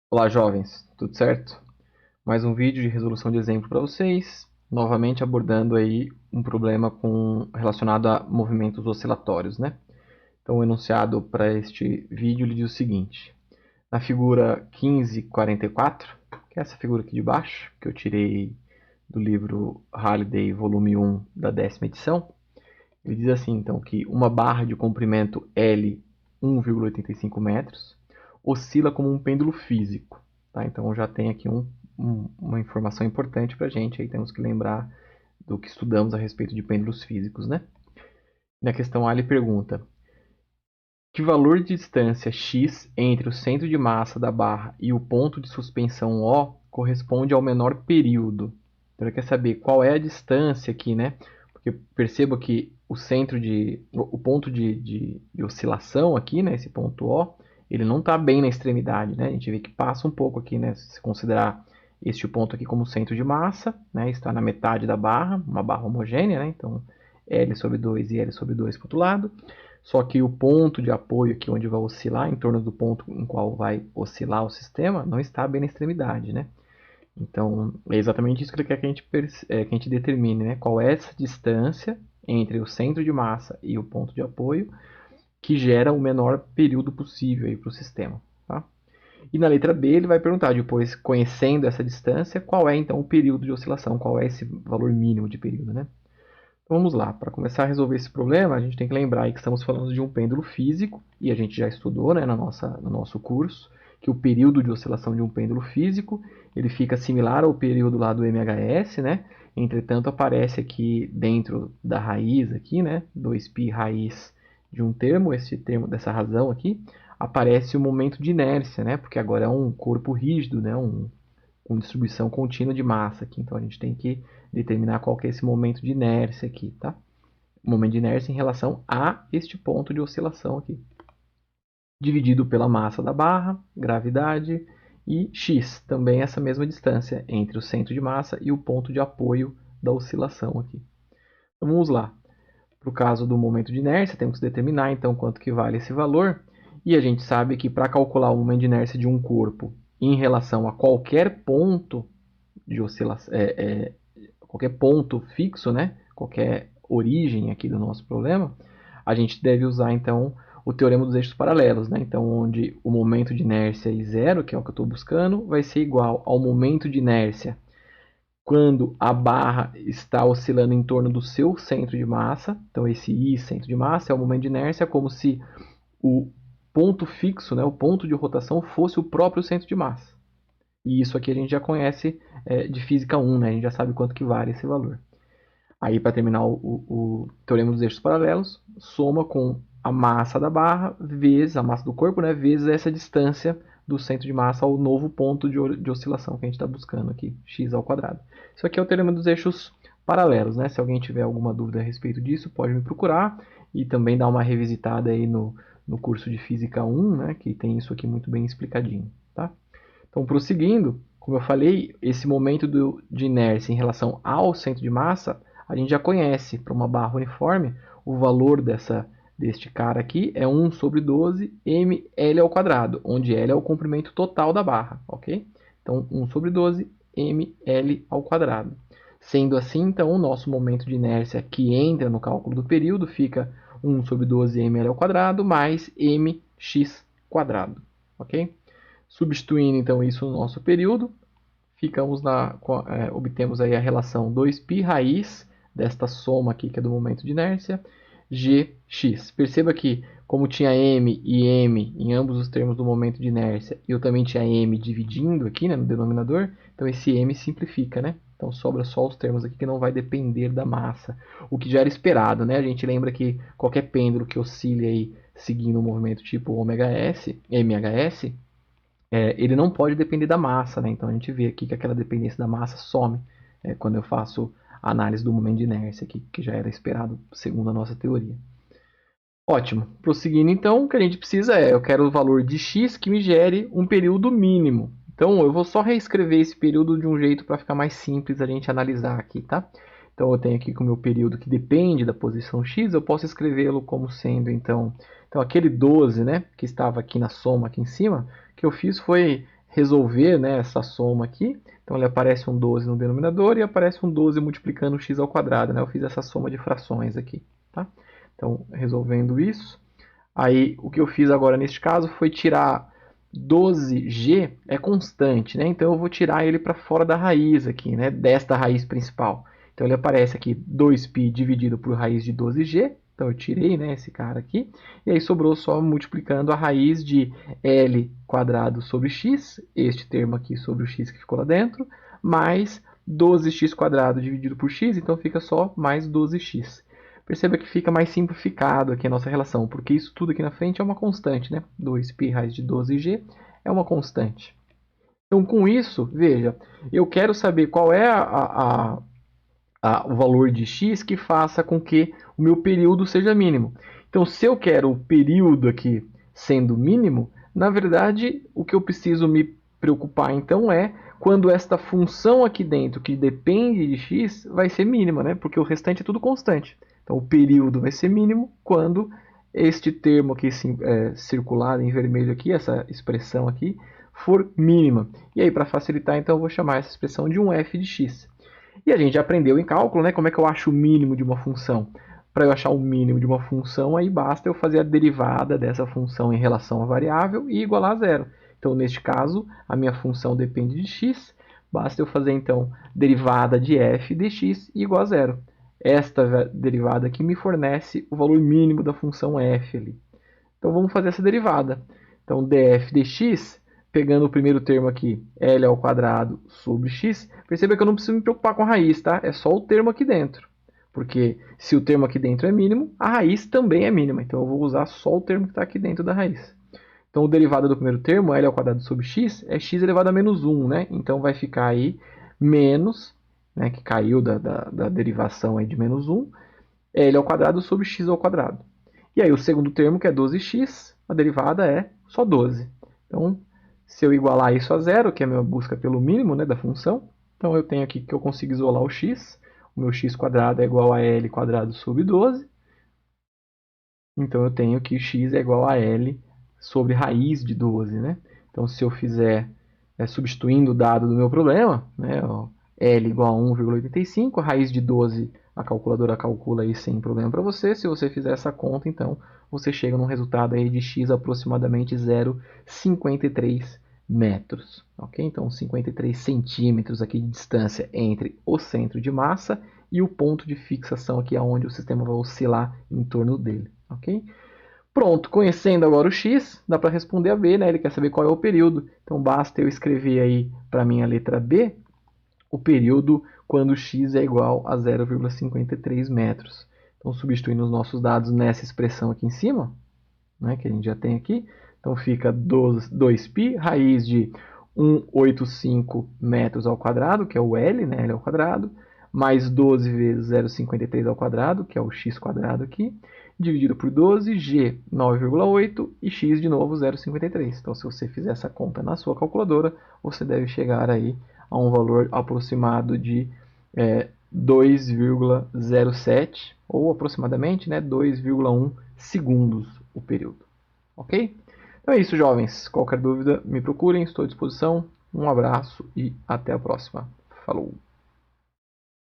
Olá, jovens, tudo certo? Mais um vídeo de resolução de exemplo para vocês, novamente abordando aí um problema relacionado a movimentos oscilatórios, né? Então, o enunciado para este vídeo ele diz o seguinte: na figura 1544, que é essa figura aqui de baixo, que eu tirei do livro Halliday, volume 1, da 10ª edição, ele diz assim, então, que uma barra de comprimento L 1,85 metros oscila como um pêndulo físico. Tá? Então já tem aqui uma informação importante para a gente. Aí temos que lembrar do que estudamos a respeito de pêndulos físicos. Né? Na questão A ele pergunta: que valor de distância x entre o centro de massa da barra e o ponto de suspensão O corresponde ao menor período? Então ele quer saber qual é a distância aqui, né? Porque perceba que o ponto de oscilação aqui, né? Esse ponto O, ele não está bem na extremidade, né? A gente vê que passa um pouco aqui, né? Se considerar este ponto aqui como centro de massa, né? Está na metade da barra, uma barra homogênea, né? Então L sobre 2 e L sobre 2 para o outro lado. Só que o ponto de apoio aqui onde vai oscilar, em torno do ponto em qual vai oscilar o sistema, não está bem na extremidade, né? Então, é exatamente isso que ele quer que a gente determine, né? Qual é essa distância entre o centro de massa e o ponto de apoio que gera o menor período possível para o sistema, tá? E na letra B ele vai perguntar, depois, conhecendo essa distância, qual é então o período de oscilação, qual é esse valor mínimo de período, né? Então vamos lá, para começar a resolver esse problema, a gente tem que lembrar aí que estamos falando de um pêndulo físico, e a gente já estudou, né, no nosso curso, que o período de oscilação de um pêndulo físico, ele fica similar ao período lá do MHS, né? Entretanto, aparece aqui dentro da raiz aqui, né, 2π raiz de um termo, esse termo dessa razão aqui, aparece o momento de inércia, né? Porque agora é um corpo rígido, né, com distribuição contínua de massa aqui. Então a gente tem que determinar qual que é esse momento de inércia aqui, tá? O momento de inércia em relação a este ponto de oscilação aqui. Dividido pela massa da barra, gravidade, e x, também essa mesma distância entre o centro de massa e o ponto de apoio da oscilação aqui. Então vamos lá. Para o caso do momento de inércia, temos que determinar então quanto que vale esse valor. E a gente sabe que para calcular o momento de inércia de um corpo em relação a qualquer ponto de oscilação, qualquer ponto fixo, né? Qualquer origem aqui do nosso problema, a gente deve usar então o teorema dos eixos paralelos, né? Então, onde o momento de inércia I0, que é o que eu estou buscando, vai ser igual ao momento de inércia quando a barra está oscilando em torno do seu centro de massa. Então, esse I, centro de massa, é o momento de inércia, como se o ponto fixo, né, o ponto de rotação, fosse o próprio centro de massa. E isso aqui a gente já conhece de física 1, né? A gente já sabe quanto que vale esse valor. Aí, para terminar o teorema dos eixos paralelos, soma com a massa da barra vezes a massa do corpo, né, vezes essa distância do centro de massa ao novo ponto de oscilação que a gente está buscando aqui, x ao quadrado. Isso aqui é o teorema dos eixos paralelos, né? Se alguém tiver alguma dúvida a respeito disso, pode me procurar e também dar uma revisitada aí no curso de Física 1, né, que tem isso aqui muito bem explicadinho, tá? Então, prosseguindo, como eu falei, esse momento de inércia em relação ao centro de massa, a gente já conhece. Para uma barra uniforme, o valor deste cara aqui é 1 sobre 12 ml ao quadrado, onde L é o comprimento total da barra, ok? Então, 1 sobre 12 ml ao quadrado. Sendo assim, então, o nosso momento de inércia que entra no cálculo do período fica 1 sobre 12 ml ao quadrado mais mx quadrado, ok? Substituindo então isso no nosso período, obtemos aí a relação 2π raiz desta soma aqui, que é do momento de inércia, gx. Perceba que, como tinha m e m em ambos os termos do momento de inércia, e eu também tinha m dividindo aqui, né, no denominador, então esse m simplifica, né? Então sobra só os termos aqui que não vai depender da massa, o que já era esperado, né? A gente lembra que qualquer pêndulo que oscile aí seguindo um movimento tipo ω/s, mhs, ele não pode depender da massa, né? Então a gente vê aqui que aquela dependência da massa some quando eu faço a análise do momento de inércia, aqui, que já era esperado segundo a nossa teoria. Ótimo. Prosseguindo então, o que a gente precisa eu quero o valor de x que me gere um período mínimo. Então eu vou só reescrever esse período de um jeito para ficar mais simples a gente analisar aqui, tá? Então eu tenho aqui com o meu período que depende da posição x, eu posso escrevê-lo como sendo então aquele 12, né, que estava aqui na soma aqui em cima, que eu fiz foi resolver, né, essa soma aqui. Então ele aparece um 12 no denominador e aparece um 12 multiplicando x ao quadrado, né? Eu fiz essa soma de frações aqui, tá? Então, resolvendo isso, aí o que eu fiz agora neste caso foi tirar 12g é constante, né? Então eu vou tirar ele para fora da raiz aqui, né? Desta raiz principal. Então ele aparece aqui 2π dividido por raiz de 12g. Então eu tirei, né, esse cara aqui. E aí sobrou só multiplicando a raiz de L quadrado sobre x, este termo aqui sobre o x que ficou lá dentro, mais 12x quadrado dividido por x, então fica só mais 12x. Perceba que fica mais simplificado aqui a nossa relação, porque isso tudo aqui na frente é uma constante, né? 2π raiz de 12g é uma constante. Então, com isso, veja, eu quero saber qual é o valor de x que faça com que o meu período seja mínimo. Então, se eu quero o período aqui sendo mínimo, na verdade, o que eu preciso me preocupar então é quando esta função aqui dentro, que depende de x, vai ser mínima, né? Porque o restante é tudo constante. Então, o período vai ser mínimo quando este termo aqui circulado em vermelho aqui, essa expressão aqui, for mínima. E aí, para facilitar, então, eu vou chamar essa expressão de um f de x. E a gente já aprendeu em cálculo, né, como é que eu acho o mínimo de uma função. Para eu achar o mínimo de uma função, aí basta eu fazer a derivada dessa função em relação à variável e igualar a zero. Então, neste caso, a minha função depende de x, basta eu fazer, então, derivada de f de x igual a zero. Esta derivada aqui me fornece o valor mínimo da função f ali. Então, vamos fazer essa derivada. Então, df de x, pegando o primeiro termo aqui, L ao quadrado sobre x, perceba que eu não preciso me preocupar com a raiz, tá? É só o termo aqui dentro. Porque se o termo aqui dentro é mínimo, a raiz também é mínima. Então, eu vou usar só o termo que está aqui dentro da raiz. Então, o derivado do primeiro termo, L ao quadrado sobre x, é x elevado a menos 1, né? Então, vai ficar aí menos, né, que caiu da derivação aí de menos 1, L ao quadrado sobre x ao quadrado. E aí o segundo termo, que é 12x, a derivada é só 12. Então, se eu igualar isso a zero, que é a minha busca pelo mínimo, né, da função, então eu tenho aqui que eu consigo isolar o x. O meu x quadrado é igual a L quadrado sobre 12. Então eu tenho que x é igual a L sobre raiz de 12, né? Então se eu fizer substituindo o dado do meu problema, né, ó, L igual a 1,85, a raiz de 12 a calculadora calcula aí sem problema para você. Se você fizer essa conta, então você chega num resultado aí de x aproximadamente 0,53 metros. Ok? Então 53 centímetros aqui de distância entre o centro de massa e o ponto de fixação aqui onde o sistema vai oscilar em torno dele. Ok? Pronto, conhecendo agora o x, dá para responder a B, né? Ele quer saber qual é o período. Então basta eu escrever aí para mim a letra B, o período quando x é igual a 0,53 metros. Então, substituindo os nossos dados nessa expressão aqui em cima, né, que a gente já tem aqui, então fica 2π, raiz de 185 metros ao quadrado, que é o L, né, L ao quadrado, mais 12 vezes 0,53 ao quadrado, que é o x quadrado aqui, dividido por 12, g 9,8 e x de novo 0,53. Então, se você fizer essa conta na sua calculadora, você deve chegar aí a um valor aproximado de 2,07 ou aproximadamente, né, 2,1 segundos o período. Ok? Então é isso, jovens. Qualquer dúvida, me procurem, estou à disposição. Um abraço e até a próxima. Falou!